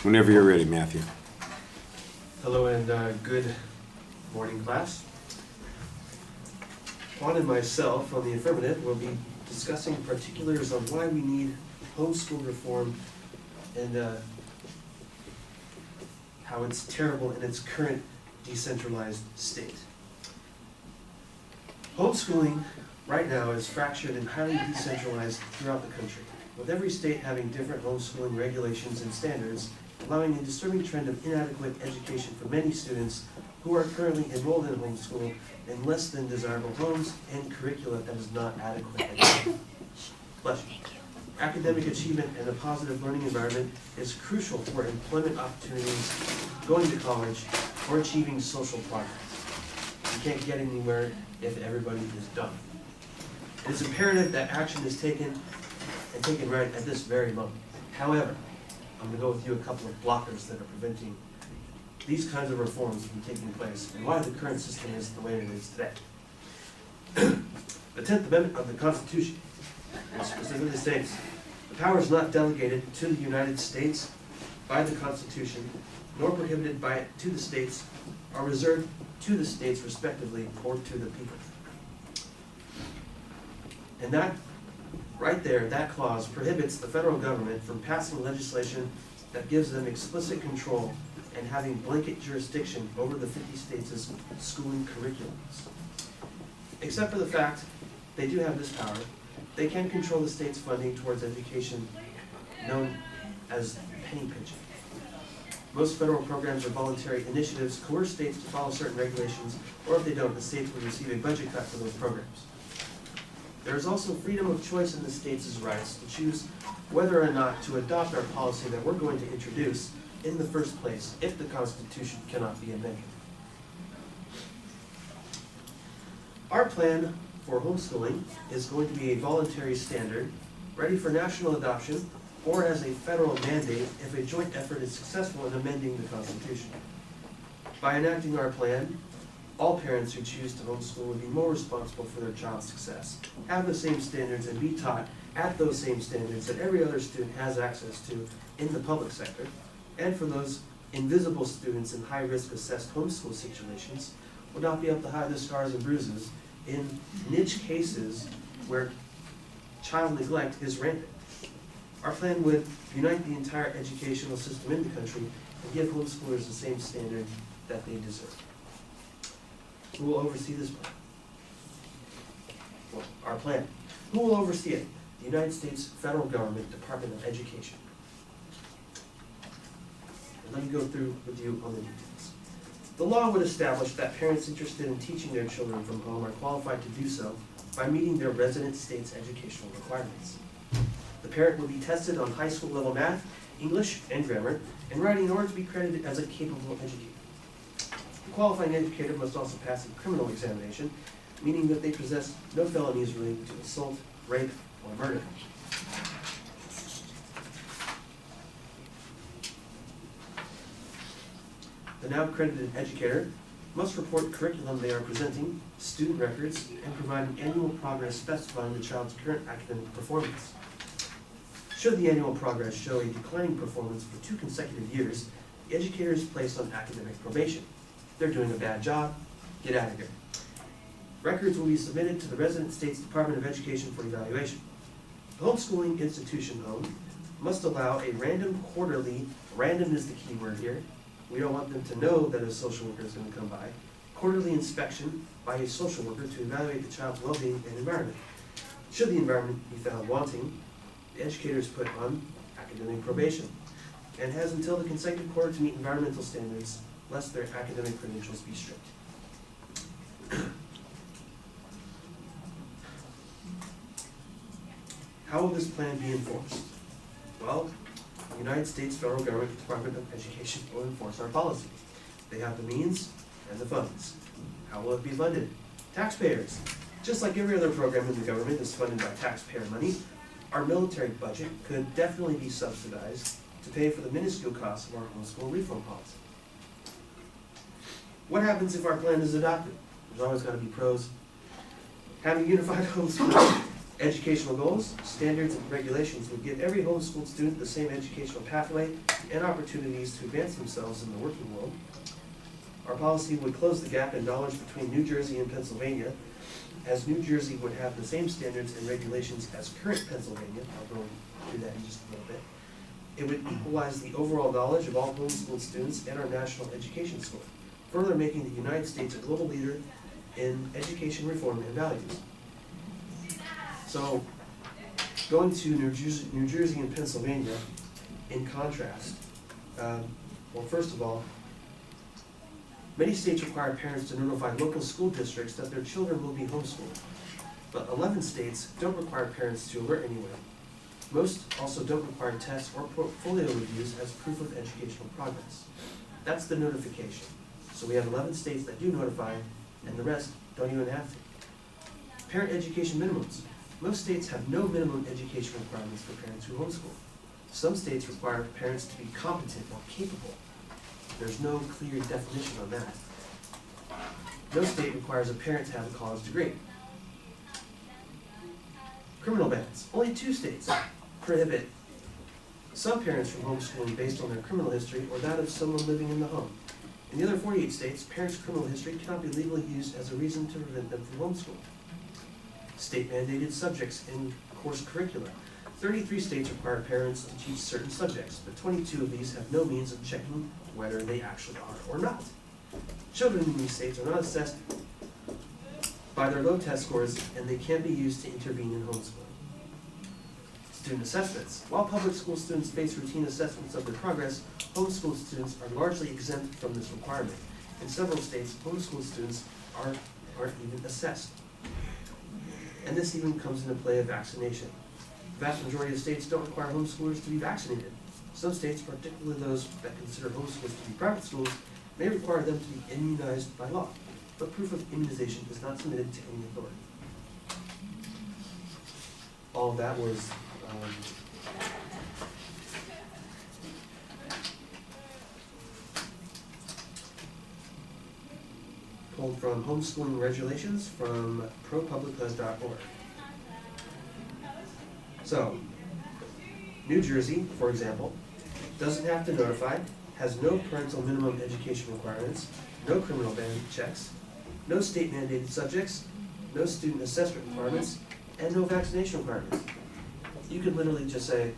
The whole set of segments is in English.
Whenever you're ready, Matthew. Hello and good morning, class. Juan and myself, on the affirmative, will be discussing particulars on why we need homeschool reform and how it's terrible in its current decentralized state. Homeschooling right now is fractured and highly decentralized throughout the country, with every state having different homeschooling regulations and standards, allowing a disturbing trend of inadequate education for many students who are currently enrolled in homeschool in less than desirable homes and curricula that is not adequate. Bless you. Academic achievement and a positive learning environment is crucial for employment opportunities, going to college, or achieving social progress. You can't get anywhere if everybody is done. It is imperative that action is taken and taken right at this very moment. However, I'm going to go with you a couple of blockers that are preventing these kinds of reforms from taking place and why the current system is the way it is today. The 10th Amendment of the Constitution specifically states, the power is not delegated to the United States by the Constitution, nor prohibited by it to the states, are reserved to the states respectively or to the people. And that, right there, that clause prohibits the federal government from passing legislation that gives them explicit control and having blanket jurisdiction over the 50 states' schooling curriculums. Except for the fact they do have this power, they can control the state's funding towards education, known as penny pinching. Most federal programs or voluntary initiatives coerce states to follow certain regulations, or if they don't, the states will receive a budget cut for those programs. There is also freedom of choice in the states' rights to choose whether or not to adopt our policy that we're going to introduce in the first place if the Constitution cannot be amended. Our plan for homeschooling is going to be a voluntary standard, ready for national adoption, or as a federal mandate if a joint effort is successful in amending the Constitution. By enacting our plan, all parents who choose to homeschool will be more responsible for their child's success, have the same standards, and be taught at those same standards that every other student has access to in the public sector. And for those invisible students in high-risk assessed homeschool situations, will not be able to hide the scars and bruises in niche cases where child neglect is rampant. Our plan would unite the entire educational system in the country and give homeschoolers the same standard that they deserve. Who will oversee this plan? Well, our plan. Who will oversee it? The United States Federal Government Department of Education. And let me go through with you on the details. The law would establish that parents interested in teaching their children from home are qualified to do so by meeting their resident state's educational requirements. The parent will be tested on high school level math, English, and grammar, and writing in order to be credited as a capable educator. The qualifying educator must also pass a criminal examination, meaning that they possess no felonies related to assault, rape, or murder. The now accredited educator must report curriculum they are presenting, student records, and provide an annual progress specifying the child's current academic performance. Should the annual progress show a declining performance for 2 consecutive years, the educator is placed on academic probation. They're doing a bad job, get out of here. Records will be submitted to the resident state's Department of Education for evaluation. The homeschooling institution home must allow a random quarterly, random is the key word here, we don't want them to know that a social worker is going to come by, quarterly inspection by a social worker to evaluate the child's well-being and environment. Should the environment be found wanting, the educator is put on academic probation and has until the consecutive quarter to meet environmental standards, lest their academic credentials be stripped. How will this plan be enforced? Well, the United States Federal Government Department of Education will enforce our policy. They have the means and the funds. How will it be funded? Taxpayers. Just like every other program in the government is funded by taxpayer money, our military budget could definitely be subsidized to pay for the minuscule costs of our homeschool reform policy. What happens if our plan is adopted? There's always got to be pros. Having unified homeschooling Educational goals, standards, and regulations would give every homeschooled student the same educational pathway and opportunities to advance themselves in the working world. Our policy would close the gap in knowledge between New Jersey and Pennsylvania, as New Jersey would have the same standards and regulations as current Pennsylvania. I'll go through that in just a little bit. It would equalize the overall knowledge of all homeschooled students and our national education score, further making the United States a global leader in education reform and values. So, going to New Jersey and Pennsylvania, in contrast, well, first of all, many states require parents to notify local school districts that their children will be homeschooled, but 11 states don't require parents to alert anyone. Most also don't require tests or portfolio reviews as proof of educational progress. That's the notification. So we have 11 states that do notify, and the rest don't even have to. Parent education minimums. Most states have no minimum education requirements for parents who homeschool. Some states require parents to be competent or capable. There's no clear definition on that. No state requires a parent to have a college degree. Criminal bans. Only 2 states prohibit some parents from homeschooling based on their criminal history or that of someone living in the home. In the other 48 states, parents' criminal history cannot be legally used as a reason to prevent them from homeschooling. State-mandated subjects in course curricula. 33 states require parents to teach certain subjects, but 22 of these have no means of checking whether they actually are or not. Children in these states are not assessed by their low test scores, and they can't be used to intervene in homeschooling. Student assessments. While public school students face routine assessments of their progress, homeschool students are largely exempt from this requirement. In several states, homeschool students aren't even assessed. And this even comes into play of vaccination. The vast majority of states don't require homeschoolers to be vaccinated. Some states, particularly those that consider homeschools to be private schools, may require them to be immunized by law, but proof of immunization is not submitted to any authority. All of that was pulled from homeschooling regulations from propublica.org. So, New Jersey, for example, doesn't have to notify, has no parental minimum education requirements, no criminal ban checks, no state mandated subjects, no student assessment requirements, and no vaccination requirements. You could literally just say,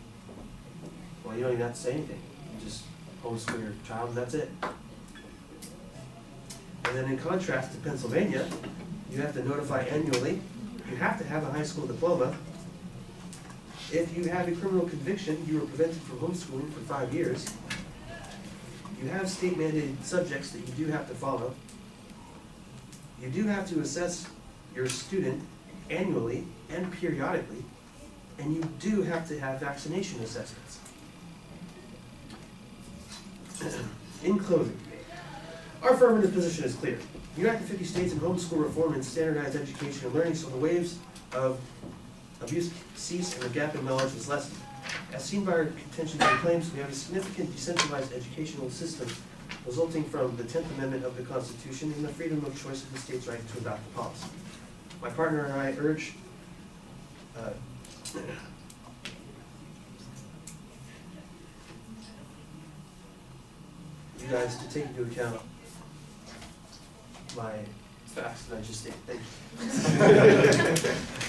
well, you don't even have to say anything. You just homeschool your child and that's it. And then in contrast to Pennsylvania, you have to notify annually. You have to have a high school diploma. If you have a criminal conviction, you were prevented from homeschooling for 5 years. You have state mandated subjects that you do have to follow. You do have to assess your student annually and periodically, and you do have to have vaccination assessments. In closing, our affirmative position is clear. Unite the 50 states in homeschool reform and standardized education and learning so the waves of abuse cease and the gap in knowledge is lessened. As seen by our contentions and claims, we have a significant decentralized educational system resulting from the 10th Amendment of the Constitution and the freedom of choice of the state's right to adopt a policy. My partner and I urge you guys to take into account my facts that I just stated. Thank you.